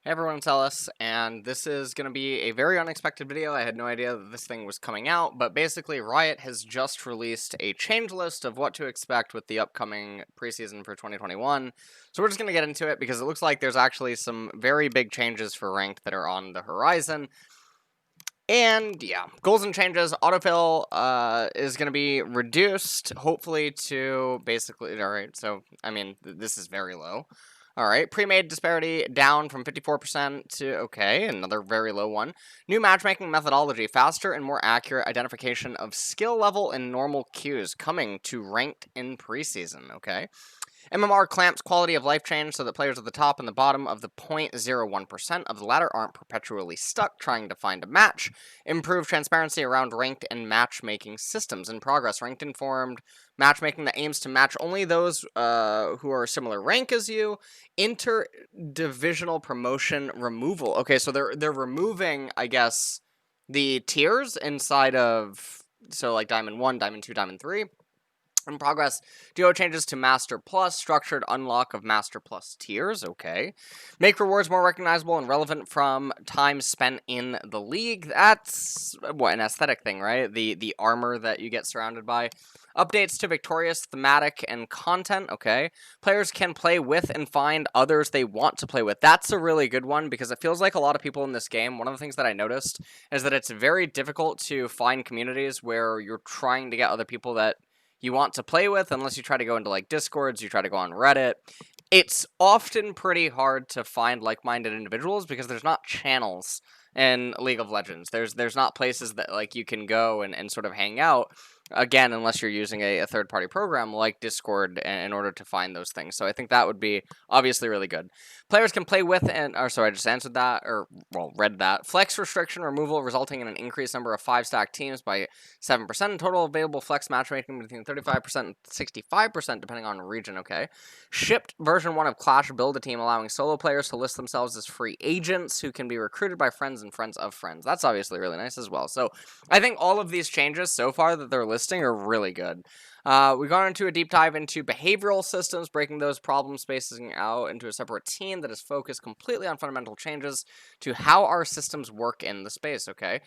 Hey everyone, it's Ellis, and this is going to be a very unexpected video. I had no idea that this thing was coming out, but basically Riot has just released a change list of what to expect with the upcoming preseason for 2021. So we're just going to get into it because it looks like there's actually some very big changes for ranked that are on the horizon. And yeah, goals and changes. Autofill is going to be reduced, hopefully, to basically, alright, so, I mean, this is very low. Alright, pre-made disparity down from 54% to, okay, another very low one. New matchmaking methodology, faster and more accurate identification of skill level and normal queues coming to ranked in preseason, okay? MMR clamps quality of life change so that players at the top and the bottom of the 0.01% of the ladder aren't perpetually stuck trying to find a match. Improve transparency around ranked and matchmaking systems in progress. Ranked informed matchmaking that aims to match only those who are similar rank as you. Interdivisional promotion removal. Okay, so they're removing, I guess, the tiers inside of, so like Diamond 1, Diamond 2, Diamond 3. In progress, duo changes to Master Plus, structured unlock of Master Plus tiers, okay. Make rewards more recognizable and relevant from time spent in the league. That's, what, an aesthetic thing, right? The armor that you get surrounded by. Updates to Victorious, thematic, and content, okay. Players can play with and find others they want to play with. That's a really good one because it feels like a lot of people in this game, one of the things that I noticed is that it's very difficult to find communities where you're trying to get other people that you want to play with, unless you try to go into like Discords, you try to go on Reddit. It's often pretty hard to find like-minded individuals because there's not channels in League of Legends. There's not places that like you can go and sort of hang out. Again, unless you're using a third-party program like Discord in order to find those things. So I think that would be obviously really good. Players can play with and, or sorry, I just answered that, or, well, read that. Flex restriction removal resulting in an increased number of 5-stack teams by 7%. In total available flex matchmaking between 35% and 65% depending on region, okay. Shipped version 1 of Clash Build a Team allowing solo players to list themselves as free agents who can be recruited by friends and friends of friends. That's obviously really nice as well. So I think all of these changes so far that they're listing are really good. We've gone into a deep dive into behavioral systems, breaking those problem spaces out into a separate team that is focused completely on fundamental changes to how our systems work in the space, okay?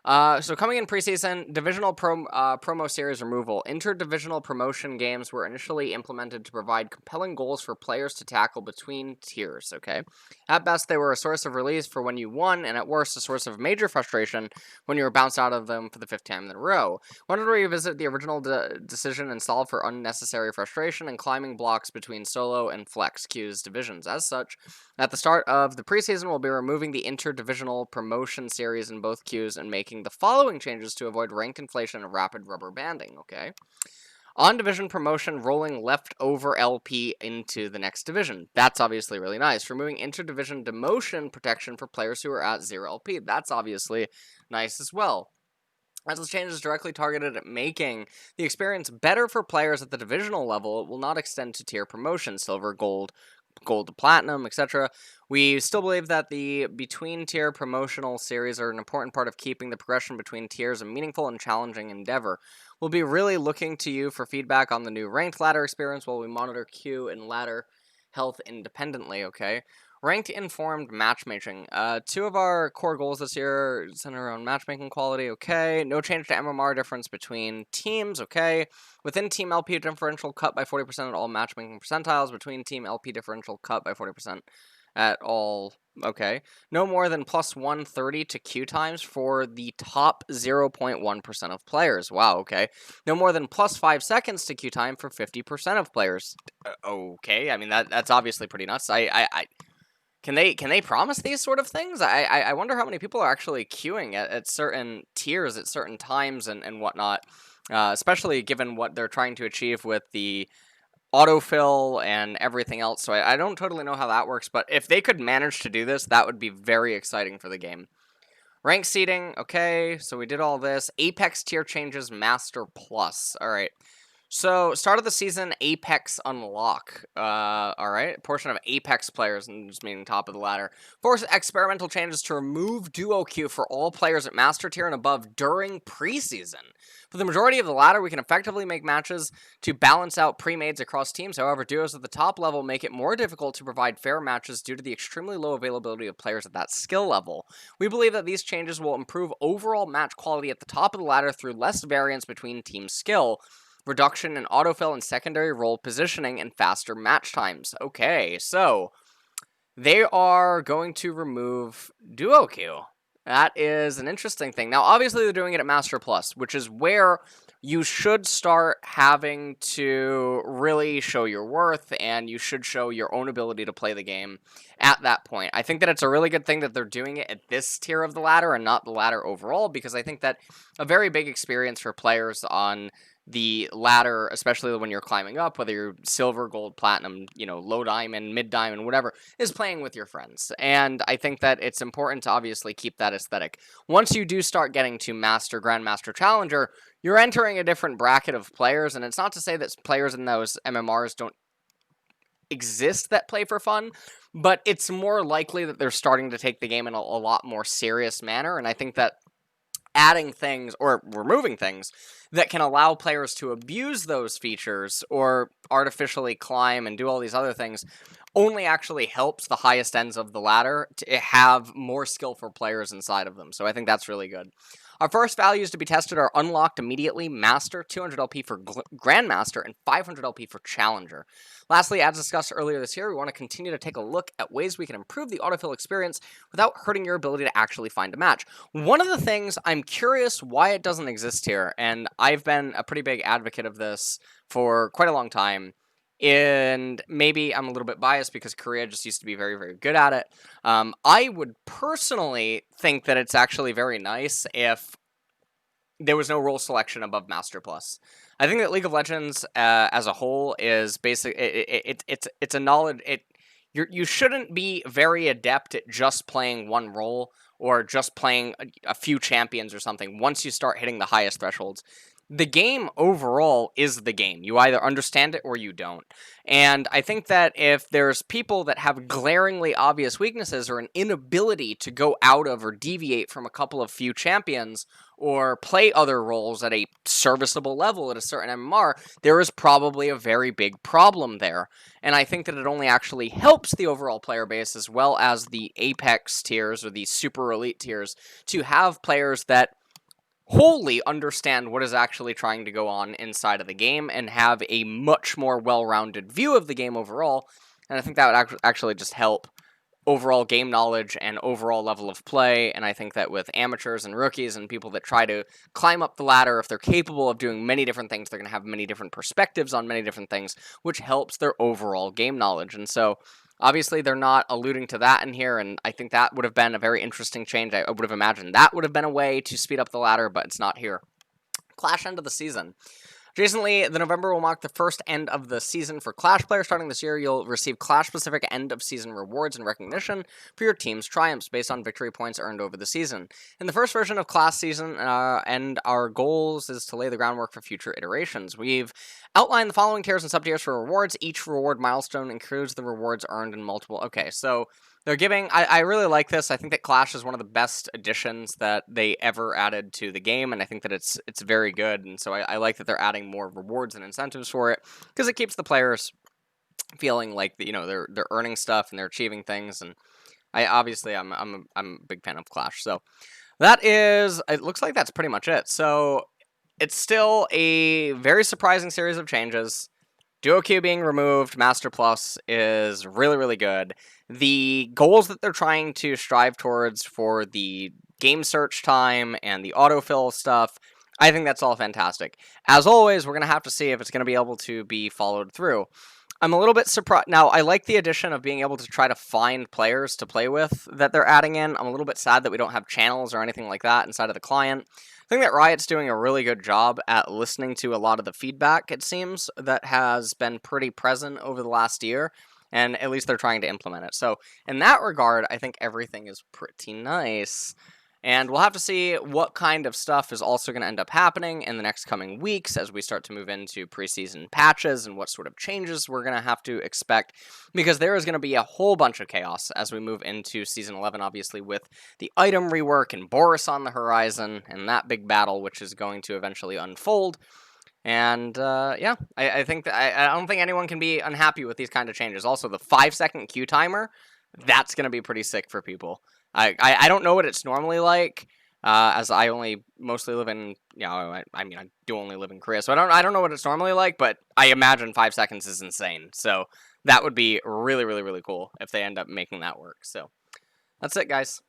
So coming in preseason, divisional promo series removal. Interdivisional promotion games were initially implemented to provide compelling goals for players to tackle between tiers, okay? At best, they were a source of release for when you won, and at worst, a source of major frustration when you were bounced out of them for the 5th time in a row. Wanted to revisit the original decision and solve for unnecessary frustration and climbing blocks between solo and flex queues divisions. As such, at the start of the preseason, we'll be removing the interdivisional promotion series in both queues and making the following changes to avoid ranked inflation and rapid rubber banding, okay? On division promotion, rolling leftover LP into the next division. That's obviously really nice. Removing interdivision demotion protection for players who are at 0 LP. That's obviously nice as well. As this change is directly targeted at making the experience better for players at the divisional level, it will not extend to tier promotion, silver, gold to platinum, etc. We still believe that the between-tier promotional series are an important part of keeping the progression between tiers a meaningful and challenging endeavor. We'll be really looking to you for feedback on the new ranked ladder experience while we monitor queue and ladder health independently, okay? Ranked informed matchmaking. Two of our core goals this year center around matchmaking quality, okay. No change to MMR difference between teams, okay. Within team LP differential cut by 40% at all matchmaking percentiles. Between team LP differential cut by 40% at all, okay. No more than plus 130 to Q times for the top 0.1% of players. Wow, okay. No more than plus 5 seconds to Q time for 50% of players. Okay, I mean, that's obviously pretty nuts. Can they promise these sort of things? I wonder how many people are actually queuing at certain tiers at certain times and whatnot, especially given what they're trying to achieve with the autofill and everything else. So I don't totally know how that works, but if they could manage to do this, that would be very exciting for the game. Rank seating, okay, so we did all this. Apex tier changes Master Plus. All right. So, start of the season, Apex unlock. All right. Portion of Apex players, and just meaning top of the ladder, force experimental changes to remove duo queue for all players at master tier and above during preseason. For the majority of the ladder, we can effectively make matches to balance out pre-mades across teams. However, duos at the top level make it more difficult to provide fair matches due to the extremely low availability of players at that skill level. We believe that these changes will improve overall match quality at the top of the ladder through less variance between team skill, reduction in autofill and secondary role positioning, and faster match times. Okay, so they are going to remove duo queue. That is an interesting thing. Now, obviously, they're doing it at Master Plus, which is where you should start having to really show your worth, and you should show your own ability to play the game at that point. I think that it's a really good thing that they're doing it at this tier of the ladder and not the ladder overall, because I think that a very big experience for players on the ladder, especially when you're climbing up, whether you're silver, gold, platinum, low diamond, mid diamond, whatever, is playing with your friends. And I think that it's important to obviously keep that aesthetic. Once you do start getting to Master, Grandmaster, Challenger, you're entering a different bracket of players. And it's not to say that players in those MMRs don't exist that play for fun, but it's more likely that they're starting to take the game in a lot more serious manner. And I think that adding things or removing things that can allow players to abuse those features or artificially climb and do all these other things only actually helps the highest ends of the ladder to have more skillful players inside of them. So I think that's really good. Our first values to be tested are unlocked immediately, Master, 200 LP for Grandmaster, and 500 LP for Challenger. Lastly, as discussed earlier this year, we want to continue to take a look at ways we can improve the autofill experience without hurting your ability to actually find a match. One of the things I'm curious why it doesn't exist here, and I've been a pretty big advocate of this for quite a long time, and maybe I'm a little bit biased because Korea just used to be very, very good at it. I would personally think that it's actually very nice if there was no role selection above Master Plus. I think that League of Legends as a whole is it's a knowledge. You shouldn't be very adept at just playing one role or just playing a few champions or something once you start hitting the highest thresholds. The game overall is the game. You either understand it or you don't. And I think that if there's people that have glaringly obvious weaknesses or an inability to go out of or deviate from a couple of few champions or play other roles at a serviceable level at a certain MMR, there is probably a very big problem there. And I think that it only actually helps the overall player base as well as the Apex tiers or the super elite tiers to have players that wholly understand what is actually trying to go on inside of the game and have a much more well-rounded view of the game overall. And I think that would actually just help overall game knowledge and overall level of play. And I think that with amateurs and rookies and people that try to climb up the ladder, if they're capable of doing many different things, they're going to have many different perspectives on many different things, which helps their overall game knowledge. And so obviously, they're not alluding to that in here, and I think that would have been a very interesting change. I would have imagined that would have been a way to speed up the ladder, but it's not here. Clash end of the season. Adjacently, the November will mark the first end of the season for Clash players. Starting this year, you'll receive Clash-specific end-of-season rewards and recognition for your team's triumphs based on victory points earned over the season. In the first version of Clash season, and our goals is to lay the groundwork for future iterations. We've outlined the following tiers and sub-tiers for rewards. Each reward milestone includes the rewards earned in multiple... Okay, so they're giving... I really like this. I think that Clash is one of the best additions that they ever added to the game, and I think that it's very good, and so I like that they're adding more rewards and incentives for it, because it keeps the players feeling like, they're earning stuff and they're achieving things, and I'm a big fan of Clash. So that is... It looks like that's pretty much it. So it's still a very surprising series of changes. Duo queue being removed, Master Plus is really, really good. The goals that they're trying to strive towards for the game search time and the autofill stuff, I think that's all fantastic. As always, we're going to have to see if it's going to be able to be followed through. I'm a little bit surprised. Now, I like the addition of being able to try to find players to play with that they're adding in. I'm a little bit sad that we don't have channels or anything like that inside of the client. I think that Riot's doing a really good job at listening to a lot of the feedback, it seems, that has been pretty present over the last year, and at least they're trying to implement it. So, in that regard, I think everything is pretty nice. And we'll have to see what kind of stuff is also going to end up happening in the next coming weeks as we start to move into preseason patches and what sort of changes we're going to have to expect, because there is going to be a whole bunch of chaos as we move into Season 11, obviously, with the item rework and Boris on the horizon and that big battle, which is going to eventually unfold. And yeah, I think that I don't think anyone can be unhappy with these kind of changes. Also, the 5-second queue timer, that's going to be pretty sick for people. I don't know what it's normally like, as I only mostly live in, I mean, I do only live in Korea, so I don't know what it's normally like, but I imagine 5 seconds is insane. So that would be really, really, really cool if they end up making that work. So that's it, guys.